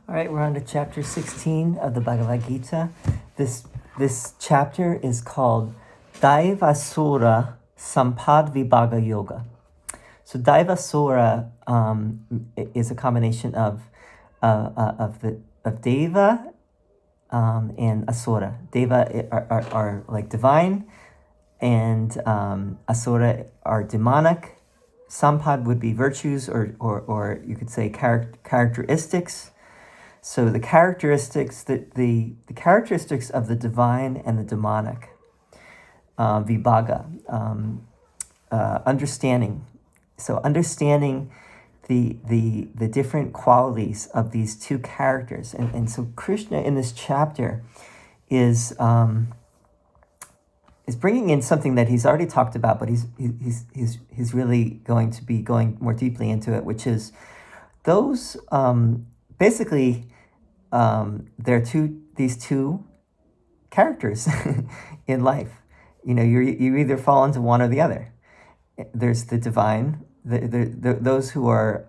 All right, we're on to chapter 16 of the Bhagavad Gita. This chapter is called Daivasura Sampadvibhaga Yoga. So Daivasura is a combination of Deva and Asura. Deva are like divine, and Asura are demonic. Sampad would be virtues, or you could say characteristics. So the characteristics the characteristics of the divine and the demonic, vibhaga, understanding. So understanding the different qualities of these two characters, and so Krishna in this chapter is bringing in something that he's already talked about, but he's really going to be going more deeply into it, which is those basically. There are these two characters in life. You know, you either fall into one or the other. There's the divine, those who are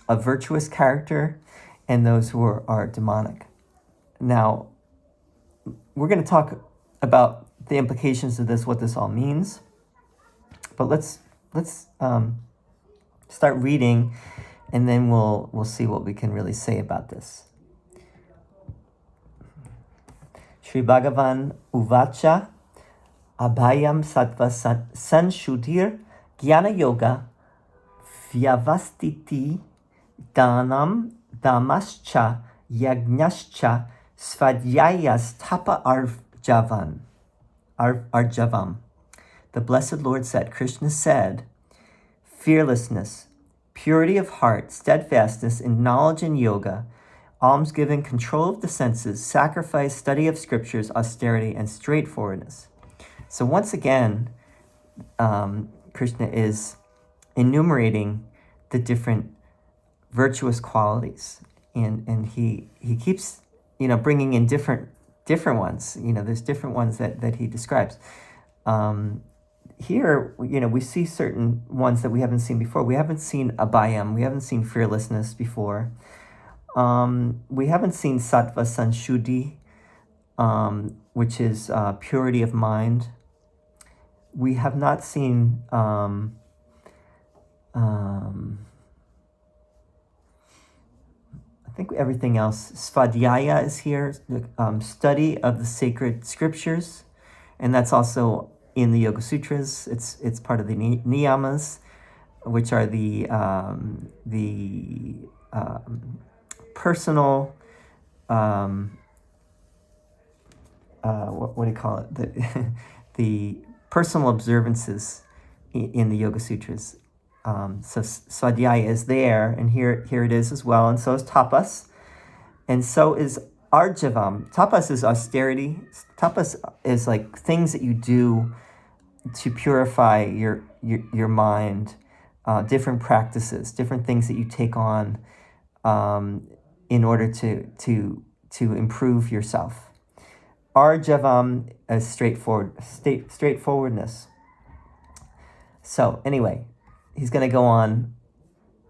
a virtuous character, and those who are demonic. Now, we're going to talk about the implications of this, what this all means. But let's start reading, and then we'll see what we can really say about this. Shri Bhagavan Uvacha Abhayam Sattva Sanshutir Jnana Yoga Vyavastiti Dhanam Dhamascha Yagnascha Svadhyayas Tapa Arjavam. The Blessed Lord said, Krishna said, fearlessness, purity of heart, steadfastness in knowledge and yoga, almsgiving, control of the senses, sacrifice, study of scriptures, austerity, and straightforwardness. So once again, Krishna is enumerating the different virtuous qualities, and he keeps bringing in different ones. There's different ones that he describes. Here, we see certain ones that we haven't seen before. We haven't seen abhayam. We haven't seen fearlessness before. We haven't seen sattva sanshuddhi, which is purity of mind. We have not seen I think everything else. Svadhyaya is here, study of the sacred scriptures, and that's also in the Yoga Sutras. It's part of the niyamas, which are the personal, what do you call it? The personal observances in the Yoga Sutras. So Svadhyaya is there, and here it is as well, and so is tapas, and so is arjavam. Tapas is austerity. Tapas is like things that you do to purify your mind, different practices, different things that you take on in order to improve yourself. Arjavam is straightforwardness. So anyway, he's going to go on.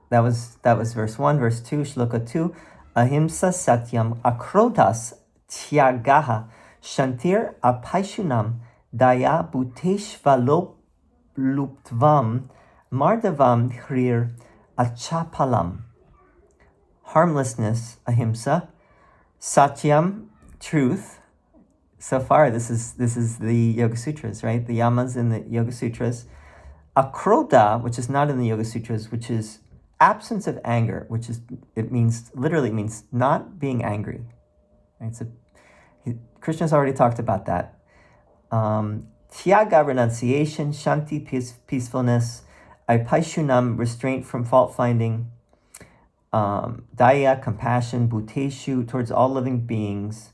That was verse 1. Verse 2, shloka 2. Ahimsa satyam akrotas tyagaha shantir apaishunam daya bhuteshvalopluптvam mardavam hrir achapalam. Harmlessness, ahimsa. Satyam, truth. So far, this is the Yoga Sutras, right? The yamas in the Yoga Sutras. Akrodha, which is not in the Yoga Sutras, which is absence of anger, literally means not being angry. Right? So Krishna's already talked about that. Tyaga, renunciation. Shanti, peacefulness. Apaishunam, restraint from fault finding. Daya, compassion. Bhuteshu, towards all living beings.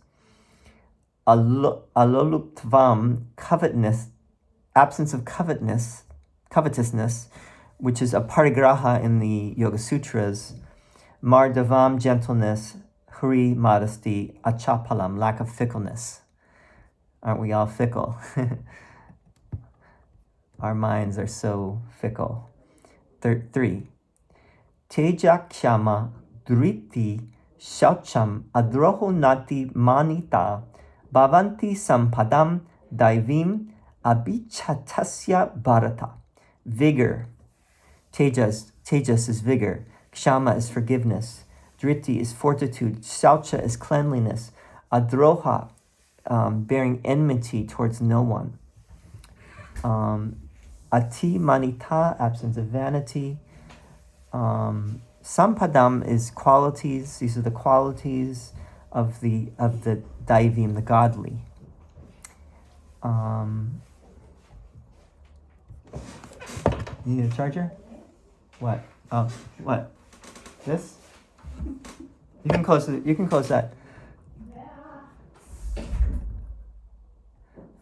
Aloluptvam, covetousness, absence of covetousness, which is a parigraha in the Yoga Sutras. Mardavam, gentleness. Hri, modesty. Achapalam, lack of fickleness. Aren't we all fickle? Our minds are so fickle. 3. Teja kshama driti shaucham adroho nati manita bhavanti sampadam daivim abhichatasya bharata. Vigor. Tejas is vigor. Kshama is forgiveness. Driti is fortitude. Shaucha is cleanliness. Adroha, bearing enmity towards no one. Ati manita, absence of vanity. Sampadam is qualities. These are the qualities of the daivim, the godly. You need a charger? What? Oh, what? This? You can close it. You can close that.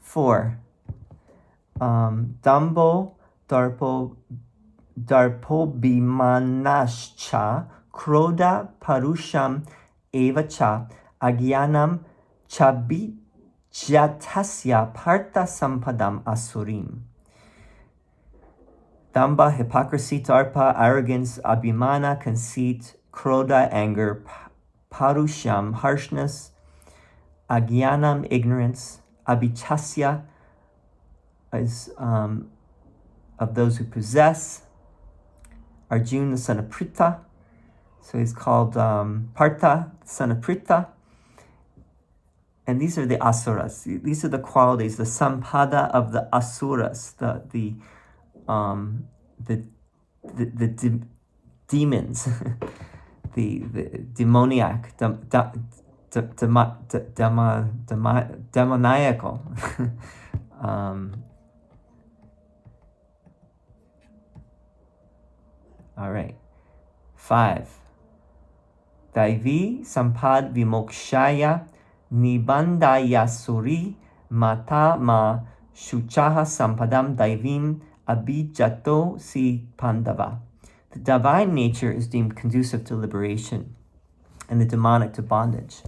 4. Dambo darpo bimanascha kroda parusham evacha agyanam chabijatasya partha sampadam asurim. Damba, hypocrisy, darpa, arrogance, abhimana, conceit, kroda, anger, parusham, harshness, agyanam, ignorance, abhichasya is of those who possess. Arjuna, the son of Pritha, so he's called Partha, son of Pritha. And these are the asuras. These are the qualities, the sampada of the asuras, the demons, the demoniac, demoniacal. All right. 5. Daivi sampad vimokshaya nibandaya suri mata ma shuchaha sampadam daivim abhijato si pandava. The divine nature is deemed conducive to liberation, and the demonic to bondage.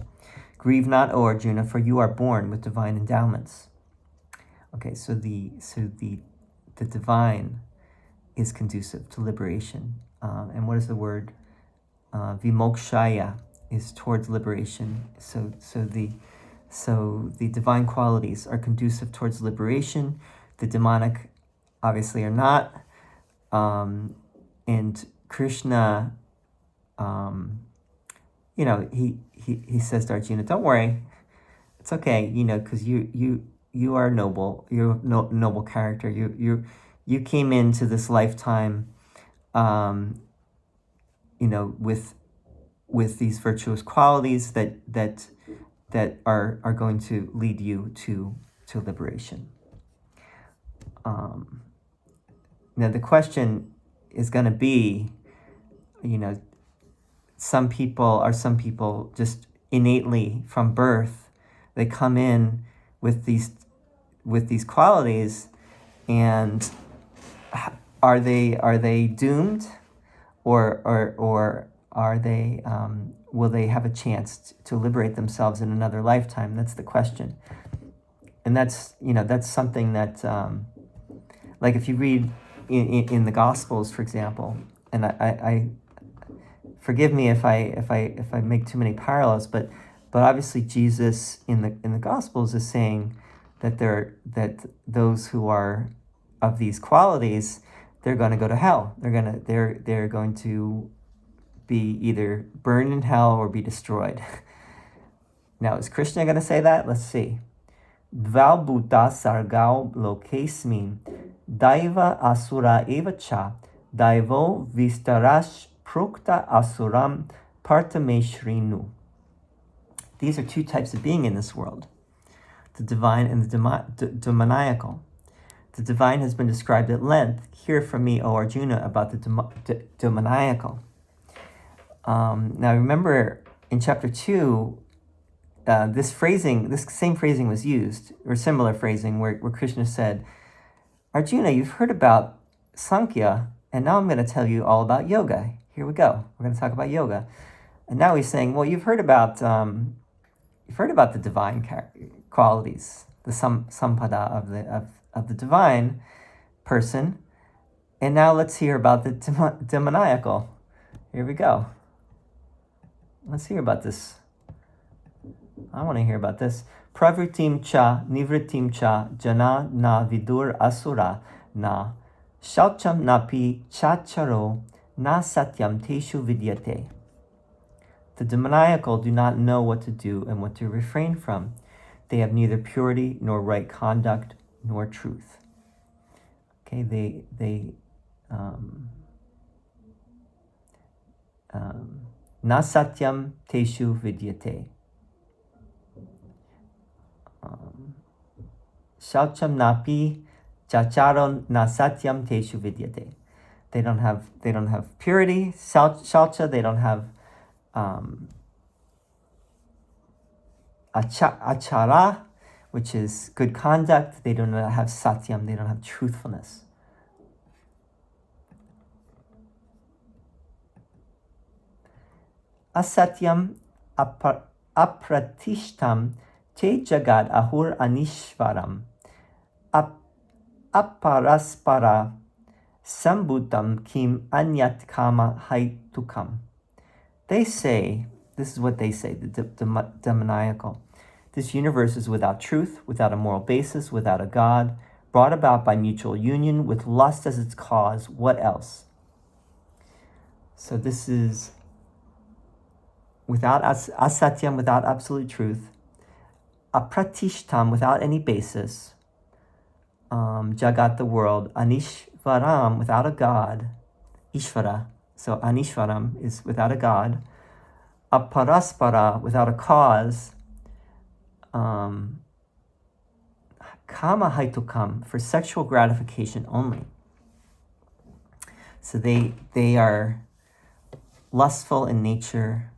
Grieve not, O Arjuna, for you are born with divine endowments. Okay, so the divine is conducive to liberation. And what is the word? Vimokshaya is towards liberation. So the divine qualities are conducive towards liberation. The demonic obviously are not. And Krishna, he says to Arjuna, don't worry, it's okay, because you are noble. You're a noble character. You came into this lifetime, with these virtuous qualities that are going to lead you to liberation. Now the question is going to be, some people just innately from birth, they come in with these qualities, and are they doomed, or are they will they have a chance to liberate themselves in another lifetime? That's the question. And that's something that like if you read in the Gospels, for example, and I forgive me if I make too many parallels, but obviously Jesus in the Gospels is saying that those who are of these qualities, they're going to go to hell. They're going to be either burned in hell or be destroyed. Now, is Krishna going to say that? Let's see. Dval bhuta sargao lokesmin daiva asura evacha daivo vistarash prokta asuram partameshrinu. These are two types of being in this world, the divine and the demoniacal. The divine has been described at length. Hear from me, O Arjuna, about the demoniacal. Now remember, in chapter 2, this same phrasing was used, or similar phrasing, where Krishna said, Arjuna, you've heard about Sankhya, and now I'm going to tell you all about yoga. Here we go. We're going to talk about yoga. And now he's saying, well, you've heard about the divine qualities, the sampada of the divine person, and now let's hear about the demoniacal. Here we go. Let's hear about this. I want to hear about this. Pravritim cha nivritim cha jana na vidur asura na shaucham napi chacharo na satyam teshu vidyate. The demoniacal do not know what to do and what to refrain from. They have neither purity nor right conduct nor truth. Okay, they na satyam teshu vidyate. Shaucham napi chacharon na satyam teshu vidyate. They don't have purity, shaucha. They don't have achara, which is good conduct. They don't have satyam. They don't have truthfulness. Asatyam apratishtam te jagad ahur anishvaram aparaspara sambhutam kim anyat kama haitukam. They say, this is what they say, the demoniacal. This universe is without truth, without a moral basis, without a God, brought about by mutual union, with lust as its cause. What else? So this is without asatyam, without absolute truth, apratishtam, without any basis, jagat, the world, anishvaram, without a God, ishvara, so anishvaram is without a God, aparaspara, without a cause, kama haitukam, for sexual gratification only. So they are lustful in nature,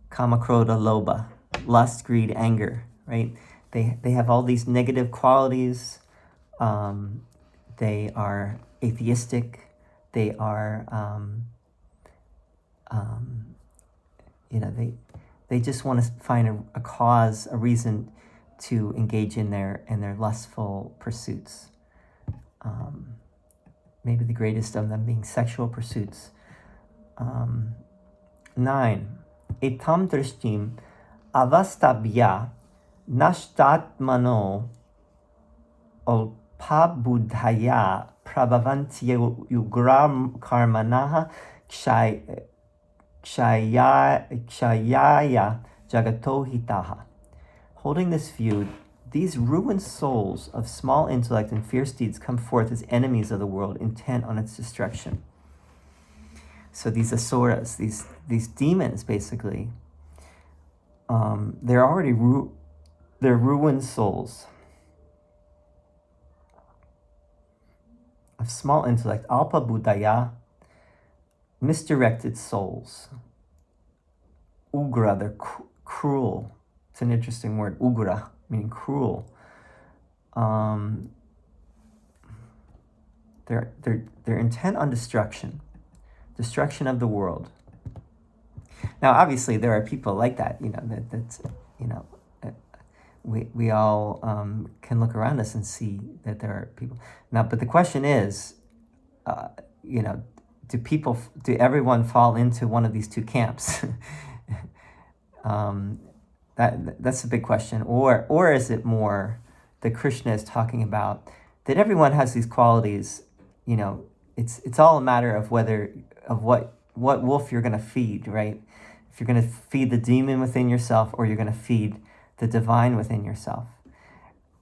kama, krodha, lobha, lust, greed, anger, right? They have all these negative qualities. They are atheistic. They are, they just want to find a cause, a reason to engage in their lustful pursuits. Maybe the greatest of them being sexual pursuits. 9. Etam drishtim avastabhya nashtatmano olpabudhaya prabhavanti yugram karmanaha kshayaya jagato hitaha. Holding this view, these ruined souls of small intellect and fierce deeds come forth as enemies of the world, intent on its destruction. So these asuras, these demons, basically, they're already they're ruined souls of small intellect, alpa buddhaya, misdirected souls. Ugra, they're cruel. It's an interesting word, ugra, meaning cruel. They're intent on destruction of the world. Now, obviously, there are people like that. We all can look around us and see that there are people. Now, but the question is, do everyone fall into one of these two camps? That's a big question. Or is it more that Krishna is talking about that everyone has these qualities? It's all a matter of what wolf you're going to feed, right? If you're going to feed the demon within yourself, or you're going to feed the divine within yourself.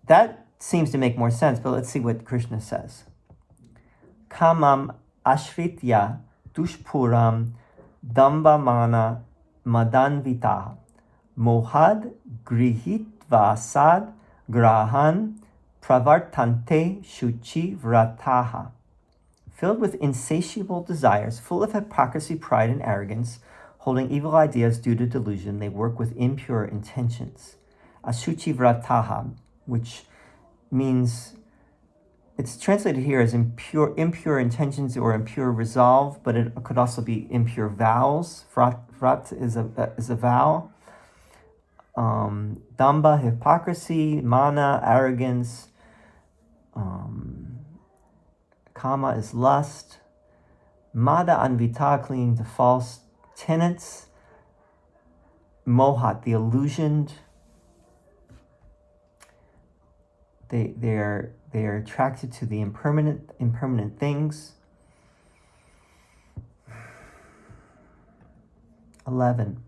That seems to make more sense, but let's see what Krishna says. Kamam ashritya dushpuram dambamana madanvitaha mohad grihitva sad grahan pravartante shuchi vrataha. Filled with insatiable desires, full of hypocrisy, pride, and arrogance, holding evil ideas due to delusion, they work with impure intentions. Ashuchi vrataha, which means, it's translated here as impure intentions or impure resolve, but it could also be impure vows. Vrat is a vow. Damba, hypocrisy. Mana, arrogance. Kama is lust. Mada anvita, clinging to false tenets. mohat, the illusioned. They are attracted to the impermanent things. 11.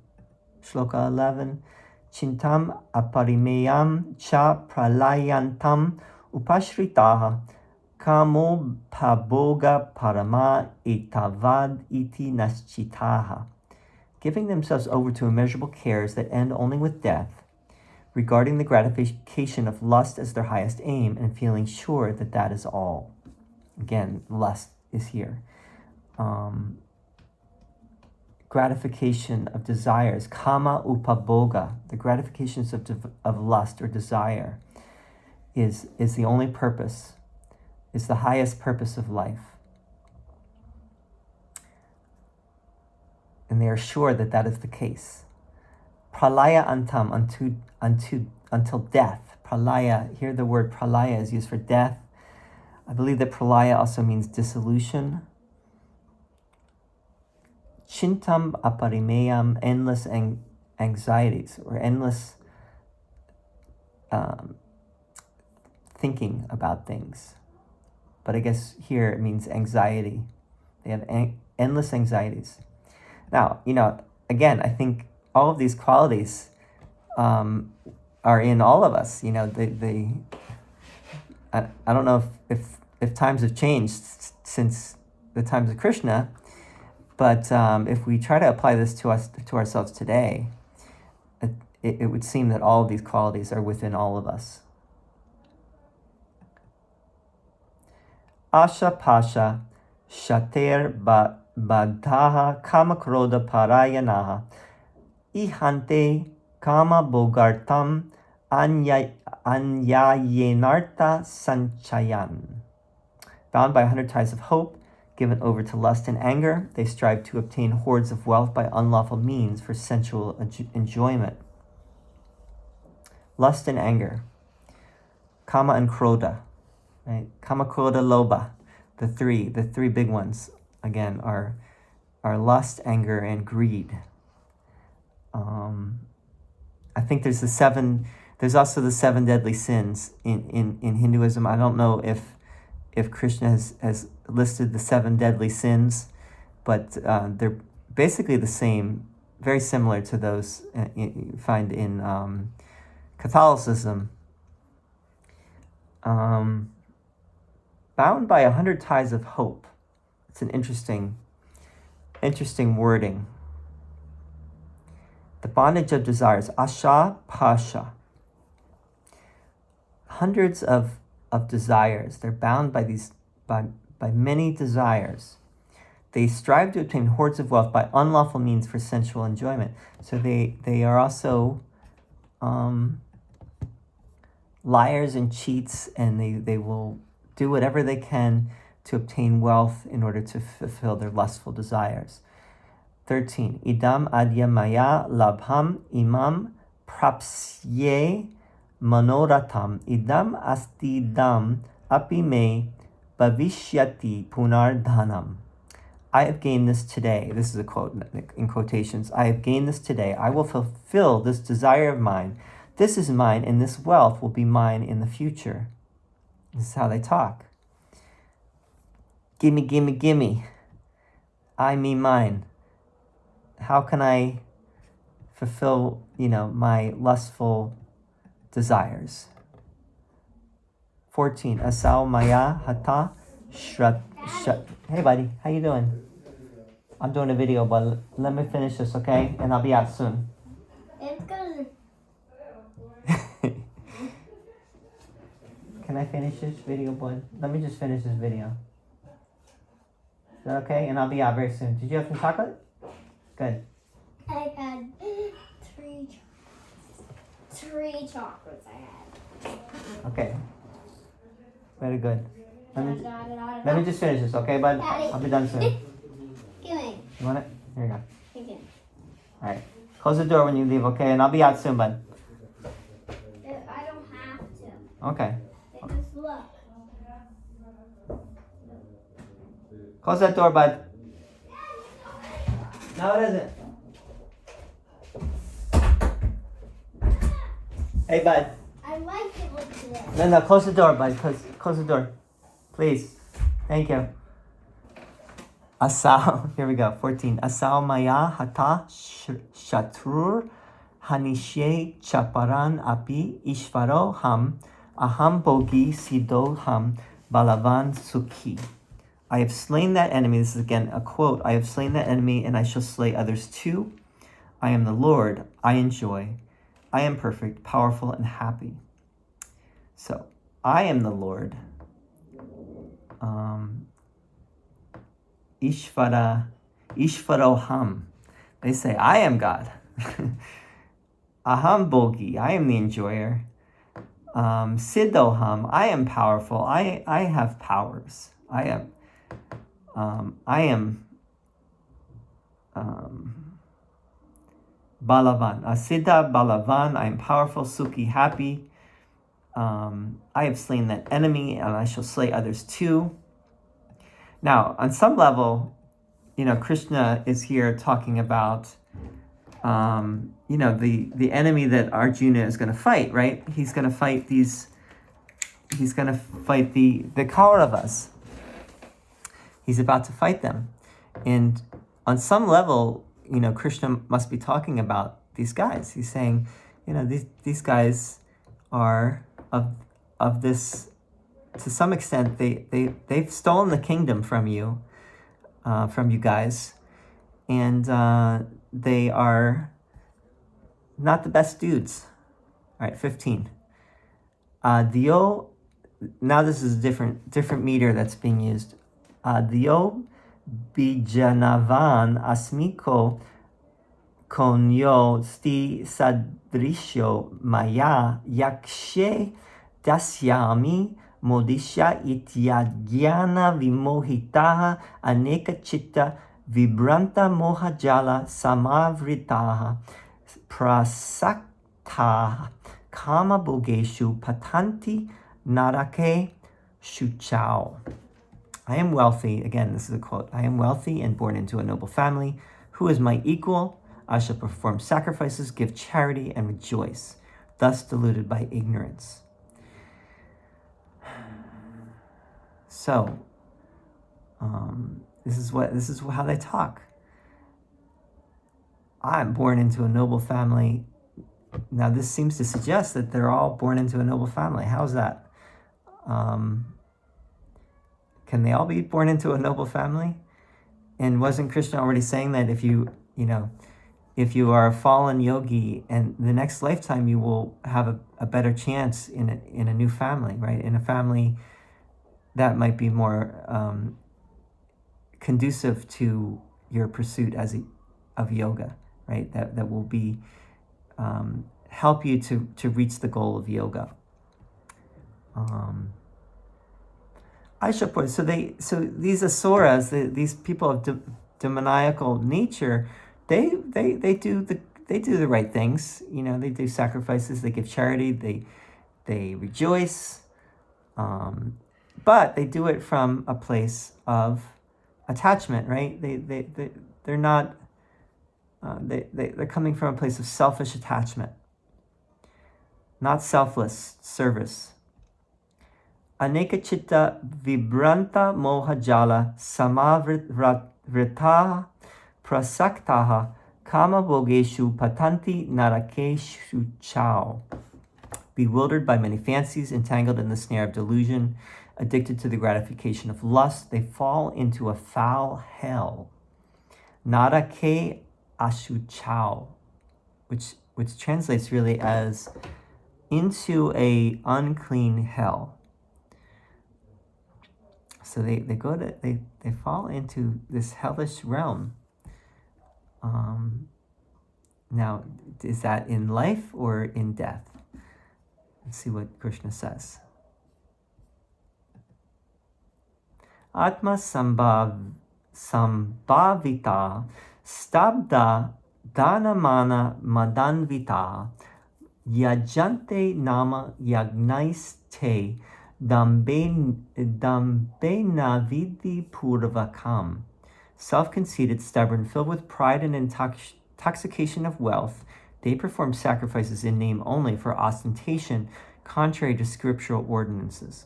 Shloka 11. Chintam aparimeyam cha pralayantam upashritaha kamo paboga parama etavad iti naschitaha. Giving themselves over to immeasurable cares that end only with death, regarding the gratification of lust as their highest aim, and feeling sure that that is all. Again, lust is here. Gratification of desires, kama upaboga, the gratifications of lust or desire, is the only purpose, is the highest purpose of life. And they are sure that that is the case. Pralaya antam, until death. Pralaya, here the word pralaya is used for death. I believe that pralaya also means dissolution. Chintam aparimeyam, endless anxieties, or endless thinking about things. But I guess here it means anxiety. They have endless anxieties. Now, again, I think all of these qualities are in all of us. I don't know if times have changed since the times of Krishna, but if we try to apply this to ourselves today, it would seem that all of these qualities are within all of us. Asha pasha shater badhaha kamakroda parayanaha ihante kama bogartam anyayenarta sanchayan. Bound by 100 ties of hope, given over to lust and anger, they strive to obtain hoards of wealth by unlawful means for sensual enjoyment. Lust and anger, kama and krodha, right? Kama, krodha, lobha, the three big ones, again, are lust, anger, and greed. I think there's also the 7 deadly sins in Hinduism. I don't know if Krishna has listed the 7 deadly sins, but they're basically the same, very similar to those you find in Catholicism. Bound by 100 ties of hope. It's an interesting wording. The bondage of desires, asha pasha. Hundreds of desires. They're bound by many desires. They strive to obtain hoards of wealth by unlawful means for sensual enjoyment. So they are also liars and cheats, and they will do whatever they can to obtain wealth in order to fulfill their lustful desires. 13. Idam adya maya labham imam prapsye manoratam idam astidam api me bhavishyati punardhanam. I have gained this today. This is a quote in quotations. I have gained this today. I will fulfill this desire of mine. This is mine, and this wealth will be mine in the future. This is how they talk. Gimme, gimme, gimme. I, me, mine. How can I fulfill, my lustful desires? 14. Asau maya hata shrat. Hey, buddy. How you doing? I'm doing a video, but let me finish this, okay? And I'll be out soon. It's good. Can I finish this video, bud? Let me just finish this video. Is that okay? And I'll be out very soon. Did you have some chocolate? Good. I had three chocolates I had. Okay. Very good. Let me just finish this, okay, bud? Daddy. I'll be done soon. Give me. You want it? Here you go. Thank you. Alright. Close the door when you leave, okay? And I'll be out soon, bud. I don't have to. Okay. Just look. Close that door, bud. No, it isn't. Hey, bud. I like it with this. No, close the door, bud. Close the door. Please. Thank you. Asal, here we go, 14. Asal maya hata shatrur hanishe chaparan api ishvaro ham aham bogi sido ham balavan sukhi. I have slain that enemy. This is again a quote. I have slain that enemy and I shall slay others too. I am the Lord. I enjoy. I am perfect, powerful, and happy. So, I am the Lord. Ishvaroham. They say, I am God. Aham bogi. I am the enjoyer. Siddhoham. I am powerful. I have powers. I am Balavan. Siddha Balavan. I am powerful. Sukhi, happy. I have slain that enemy and I shall slay others too. Now, on some level, Krishna is here talking about, the enemy that Arjuna is going to fight, right? He's going to fight the Kauravas. He's about to fight them. And on some level, Krishna must be talking about these guys. He's saying, these guys are of this, to some extent, they've stolen the kingdom from you guys, and they are not the best dudes. All right, 15. Dio, now this is a different meter that's being used. Dio bijanavan asmiko konyo sti sadrisho maya yakshe dasyami modisha ityagyana vimohitaha aneka chitta vibranta mohajala samavritaha prasakta kama bogeshu patanti narake shuchao. I am wealthy, again, this is a quote, I am wealthy and born into a noble family. Who is my equal? I shall perform sacrifices, give charity, and rejoice, thus deluded by ignorance. So, this is how they talk. I'm born into a noble family. Now, this seems to suggest that they're all born into a noble family. How's that? Can they all be born into a noble family? And wasn't Krishna already saying that if you are a fallen yogi, and the next lifetime you will have a better chance in a new family, right? In a family that might be more conducive to your pursuit of yoga, right? That will be help you to reach the goal of yoga. So these asuras, these people of demoniacal nature, they do the right things. They do sacrifices, they give charity, they rejoice, but they do it from a place of attachment, right? They're not. They're coming from a place of selfish attachment, not selfless service. Aneka chitta vibranta mohajala samavritaha prasaktaha kama bogeshu patanti narakeshu chao. Bewildered by many fancies, entangled in the snare of delusion, addicted to the gratification of lust, they fall into a foul hell. Narake ashu chao, which translates really as into a unclean hell. So they fall into this hellish realm. Now, is that in life or in death? Let's see what Krishna says. Atma sambhavita stabda dhanamana madanvita yajante nama yagnaiste Dambenavidi purvakam. Self-conceited, stubborn, filled with pride and intoxication of wealth, They perform sacrifices in name only for ostentation, contrary to scriptural ordinances.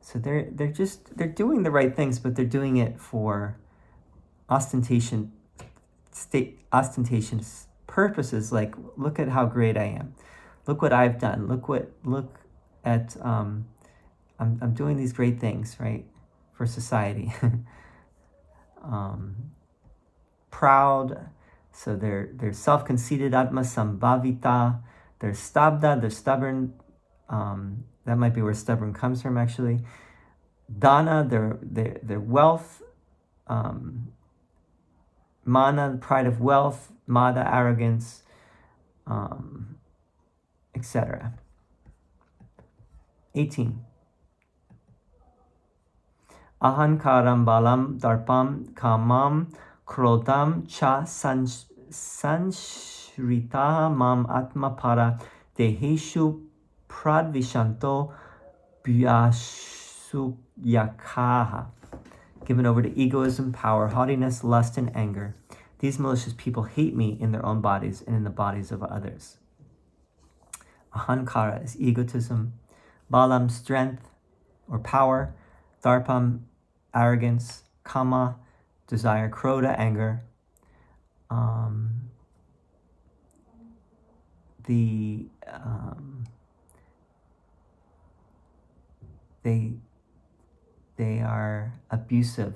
So they're doing the right things, but they're doing it for ostentatious purposes. Like, look at how great I am. Look what I've done. Look at I'm doing these great things, right, for society. Proud. So they're self-conceited, atma sambhavita. They're stabda. They're stubborn. That might be where stubborn comes from, actually. Dana, their wealth. Mana, pride of wealth. Mada, arrogance, etc. 18. Ahankaram balam darpam kamam krodam cha sanshrita mam atma para deheshu pradvishanto vyasuyakaha. Given over to egoism, power, haughtiness, lust, and anger. These malicious people hate me in their own bodies and in the bodies of others. Ahankara is egotism. Balam, strength or power. Darpam, arrogance. Kama, desire. Krodha, anger. They are abusive.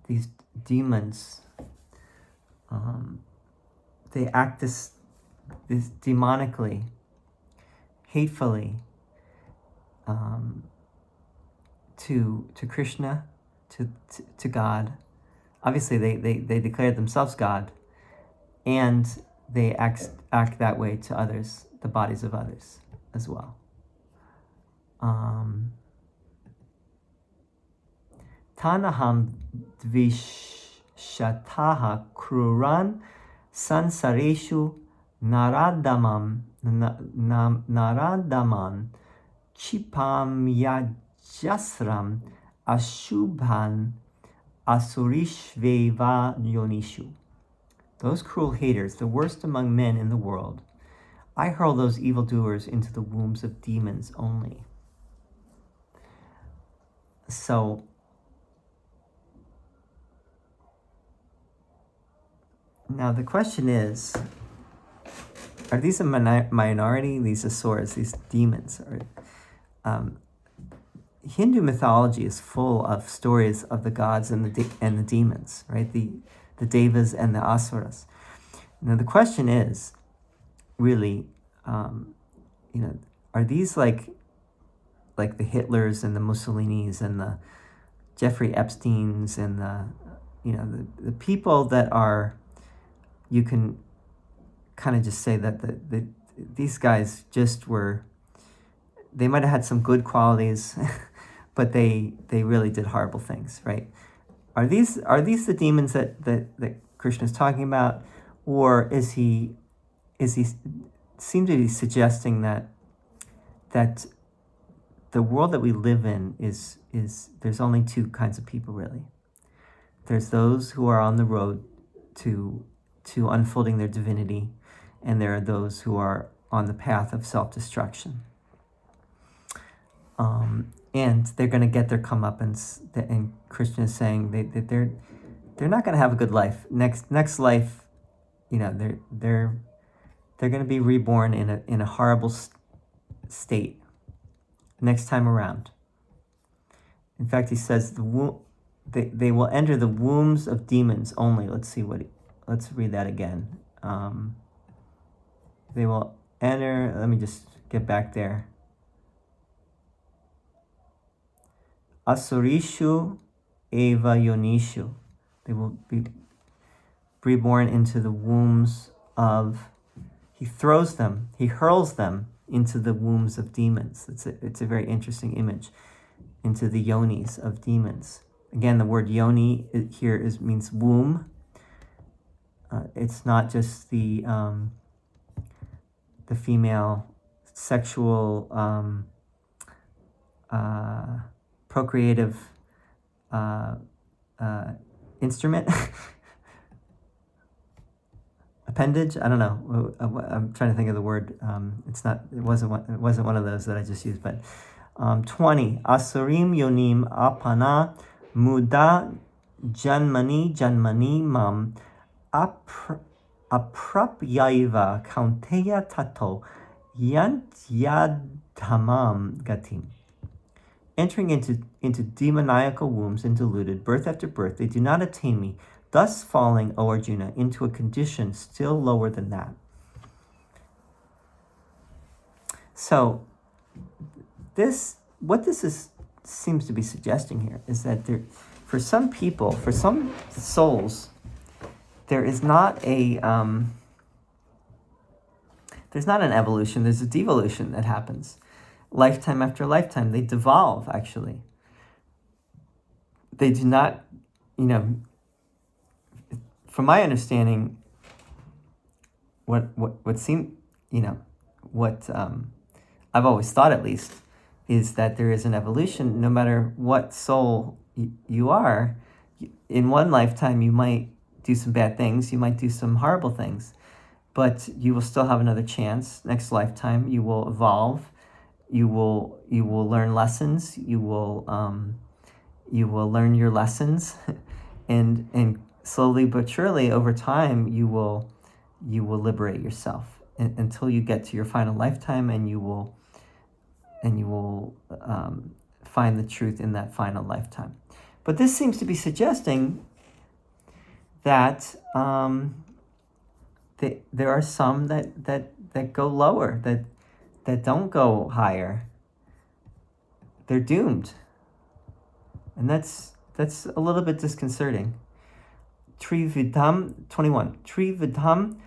These demons, they act this demonically, hatefully, to Krishna, to God. Obviously, they declare themselves God, and they act that way to others, the bodies of others as well. Tanaham dvishataha kruran sansareshu naradamam chipam yajasram ashubhan asurishveva yonishu. Those cruel haters, the worst among men in the world, I hurl those evildoers into the wombs of demons only. So, now the question is, are these a minority, these asuras, these demons? Hindu mythology is full of stories of the gods and the demons, right? The devas and the asuras. Now the question is, really, are these like the Hitlers and the Mussolinis and the Jeffrey Epsteins and the people that are, you can kind of just say that these guys just were, they might have had some good qualities, but they really did horrible things, right? Are these the demons that Krishna is talking about, or is he seem to be suggesting that the world that we live in is there's only two kinds of people, really. There's those who are on the road to unfolding their divinity, and there are those who are on the path of self-destruction. And they're going to get their comeuppance, and Krishna is saying that they're not going to have a good life. Next life, they're going to be reborn in a horrible state next time around. In fact, he says they will enter the wombs of demons only. Let's read that again. They will enter, let me just get back there. Asurishu eva yonishu. They will be reborn into the wombs of, he hurls them into the wombs of demons. It's a very interesting image, into the yonis of demons. Again, the word yoni here means womb. It's not just the female sexual procreative instrument. appendage. I don't know. I'm trying to think of the word. It wasn't one of those that I just used. But 20. Asurim yonim apana muda janmani mam aprapyaiva kaunteya tato yant yadhamam gatim. Entering into demoniacal wombs and deluded, birth after birth, they do not attain me, thus falling, O Arjuna, into a condition still lower than that. So, what this seems to be suggesting here is that for some people, for some souls, there's not an evolution. There's a devolution that happens. Lifetime after lifetime, they devolve, actually. They do not, from my understanding, what seemed, what I've always thought, at least, is that there is an evolution. No matter what soul you are, in one lifetime you might do some bad things, you might do some horrible things, but you will still have another chance. Next lifetime you will evolve. You will learn lessons. You will learn your lessons, and slowly but surely over time you will liberate yourself until you get to your final lifetime, and you will find the truth in that final lifetime. But this seems to be suggesting that there are some that go lower, that don't go higher. They're doomed. And that's a little bit disconcerting. Trividham 21. Trividham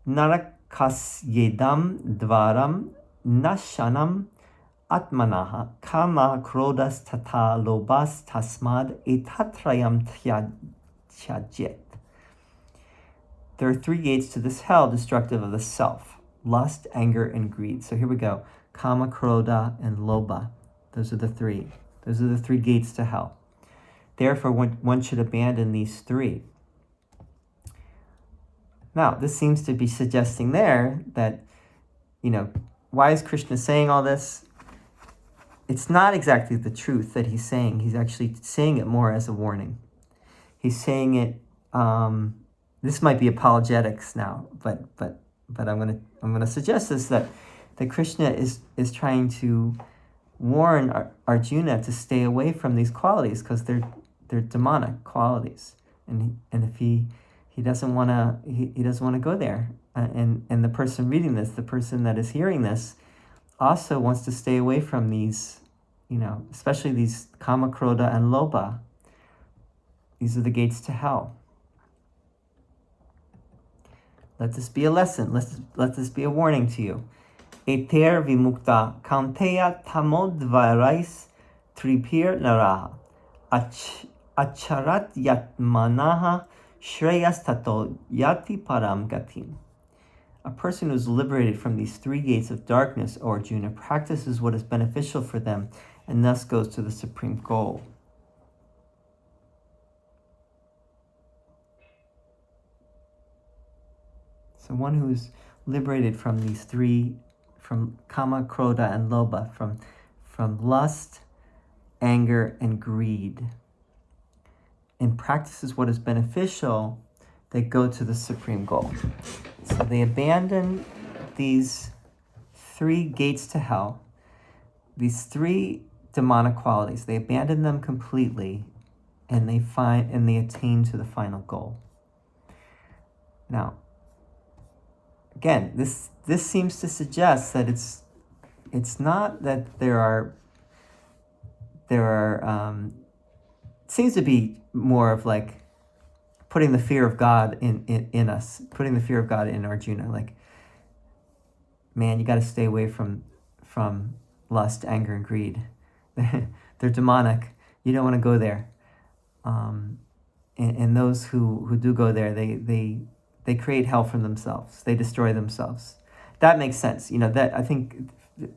narakasyedam dvaram nashanam atmanaha kama krodas tata lobas tasmad etatrayam tyajet. There are three gates to this hell destructive of the self: lust, anger, and greed. So here we go. Kama, krodha, and lobha. Those are the three. Those are the three gates to hell. Therefore, one should abandon these three. Now, this seems to be suggesting there that, why is Krishna saying all this? It's not exactly the truth that he's saying. He's actually saying it more as a warning. He's saying it, this might be apologetics now, but I'm gonna suggest this, that Krishna is trying to warn Arjuna to stay away from these qualities, because they're demonic qualities, and if he doesn't want to go there, and the person reading this, the person that is hearing this, also wants to stay away from these, especially these kama, krodha, and lobha. These are the gates to hell. Let this be a lesson. Let this be a warning to you. Eter vimukta kaunteya tamodvarais tripir naraha acharat yatmanaha shreyas tato yati param gatim. A person who is liberated from these three gates of darkness, O Arjuna, practices what is beneficial for them and thus goes to the supreme goal. So one who is liberated from these three, from kama, krodha, and lobha, from lust, anger, and greed, and practices what is beneficial, they go to the supreme goal. So they abandon these three gates to hell, these three demonic qualities. They abandon them completely, and they attain to the final goal. Now, again, this seems to suggest that it's not that there are seems to be more of like putting the fear of God in us, putting the fear of God in Arjuna. Like, man, you got to stay away from lust, anger, and greed. They're demonic. You don't want to go there. And those who do go there, they create hell for themselves. They destroy themselves. That makes sense. That, I think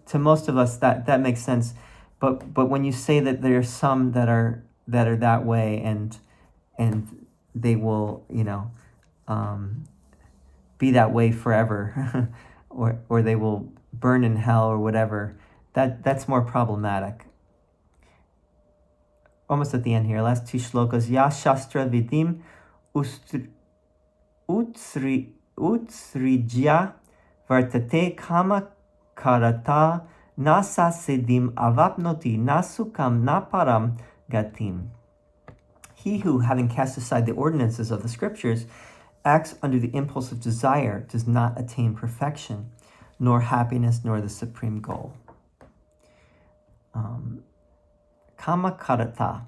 to most of us that makes sense. But when you say that there are some that are that way, and they will be that way forever, or they will burn in hell or whatever. That's more problematic. Almost at the end here, last two shlokas. Ya shastra vidim utsrijya vartate kama karata nasa siddhim avapnoti nasukam naparam gatim. He who, having cast aside the ordinances of the scriptures, acts under the impulse of desire, does not attain perfection, nor happiness, nor the supreme goal. Kama karata,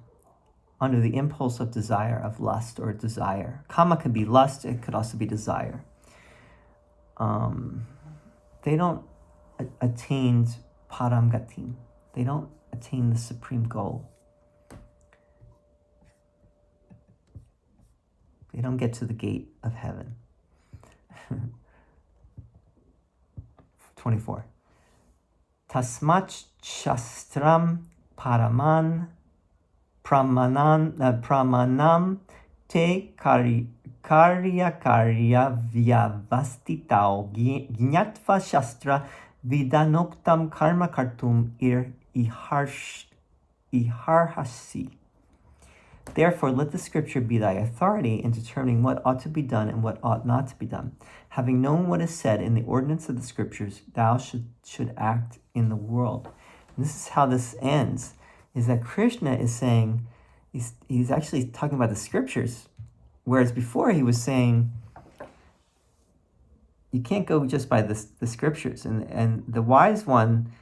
under the impulse of desire, of lust or desire. Kama could be lust, it could also be desire. They don't attain param gatim. They don't attain the supreme goal. They don't get to the gate of heaven. 24. Tasmat shastram pramanam te karya vyavastitao gnatva shastra vidanoktam karma kartum iharhasi. Therefore, let the scripture be thy authority in determining what ought to be done and what ought not to be done. Having known what is said in the ordinance of the scriptures, thou should act in the world. And this is how this ends, is that Krishna is saying, he's actually talking about the scriptures, whereas before he was saying, you can't go just by the scriptures, and the wise one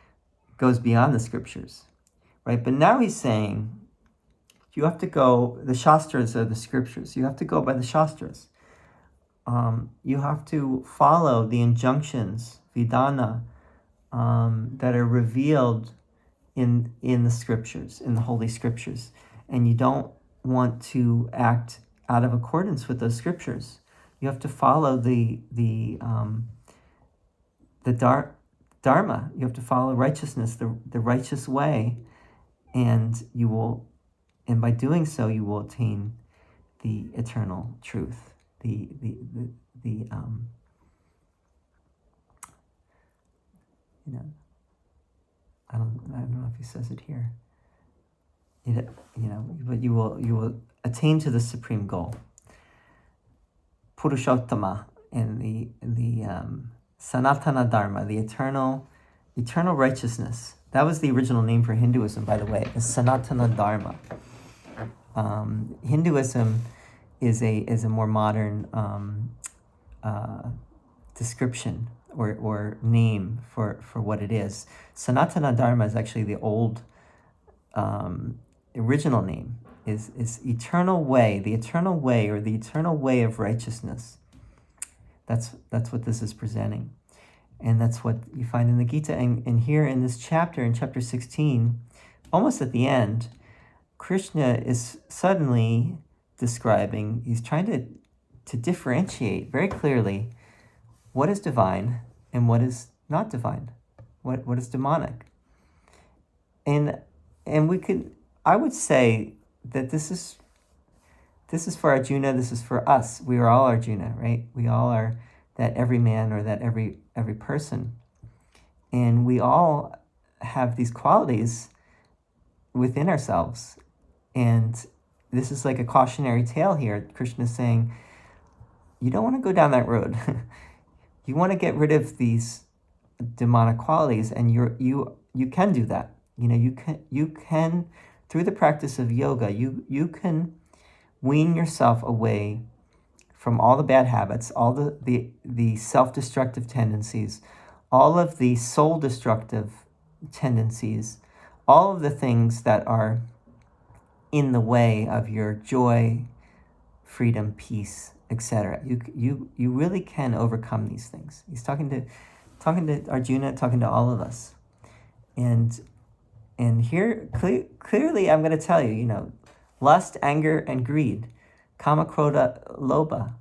goes beyond the scriptures, right? But now he's saying, you have to go, the Shastras are the scriptures. You have to go by the Shastras. You have to follow the injunctions, Vidana, that are revealed in the scriptures, in the Holy Scriptures. And you don't want to act out of accordance with those scriptures. You have to follow the Dharma. You have to follow righteousness, the righteous way, and you will. And by doing so, you will attain the eternal truth. I don't know if he says it here. But you will attain to the supreme goal. Purushottama, and the Sanatana Dharma, the eternal righteousness. That was the original name for Hinduism, by the way, is Sanatana Dharma. Hinduism is a more modern description or name for what it is. Sanatana Dharma is actually the old original name, is eternal way, the eternal way, or the eternal way of righteousness. That's what this is presenting. And that's what you find in the Gita. And here in this chapter, in chapter 16, almost at the end, Krishna is suddenly describing, he's trying to differentiate very clearly what is divine and what is not divine, what is demonic. And I would say that this is for Arjuna, this is for us. We are all Arjuna, right? We all are that every man or that every person. And we all have these qualities within ourselves. And this is like a cautionary tale here. Krishna is saying, you don't want to go down that road. You want to get rid of these demonic qualities, and you can do that. You can through the practice of yoga, you can wean yourself away from all the bad habits, all the self-destructive tendencies, all of the soul-destructive tendencies, all of the things that are in the way of your joy, freedom, peace, etc. You really can overcome these things. He's talking to Arjuna, talking to all of us. And here, clearly, I'm going to tell you, lust, anger, and greed, kama, krodha, lobha,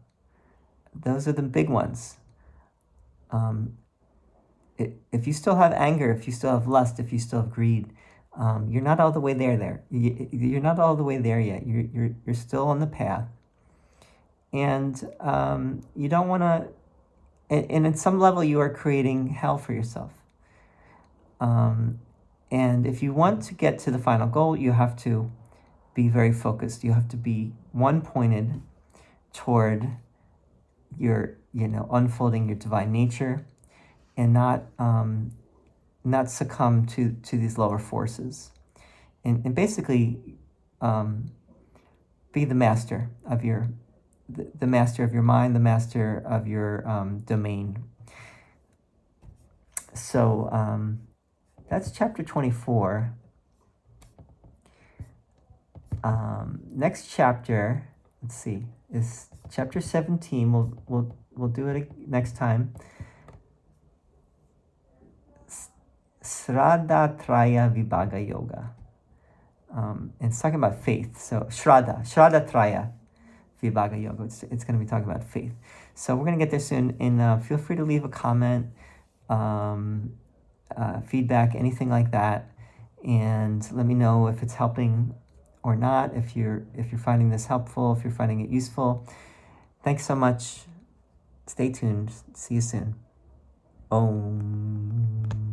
those are the big ones. If you still have anger, if you still have lust, if you still have greed, you're not all the way there. You're not all the way there yet. You're still on the path, and you don't want to and at some level you are creating hell for yourself. And if you want to get to the final goal, you have to be very focused. You have to be one-pointed toward your, unfolding your divine nature, and not succumb to these lower forces, and basically be the master of the master of your mind, the master of your domain. So that's chapter 24. Next chapter, let's see, is chapter 17. We'll do it next time. Shraddha Traya Vibhaga Yoga. And it's talking about faith. So Shraddha Traya Vibhaga Yoga. It's going to be talking about faith. So we're going to get there soon. And feel free to leave a comment, feedback, anything like that, and let me know if it's helping or not. If you're finding this helpful, if you're finding it useful. Thanks so much. Stay tuned. See you soon. Om.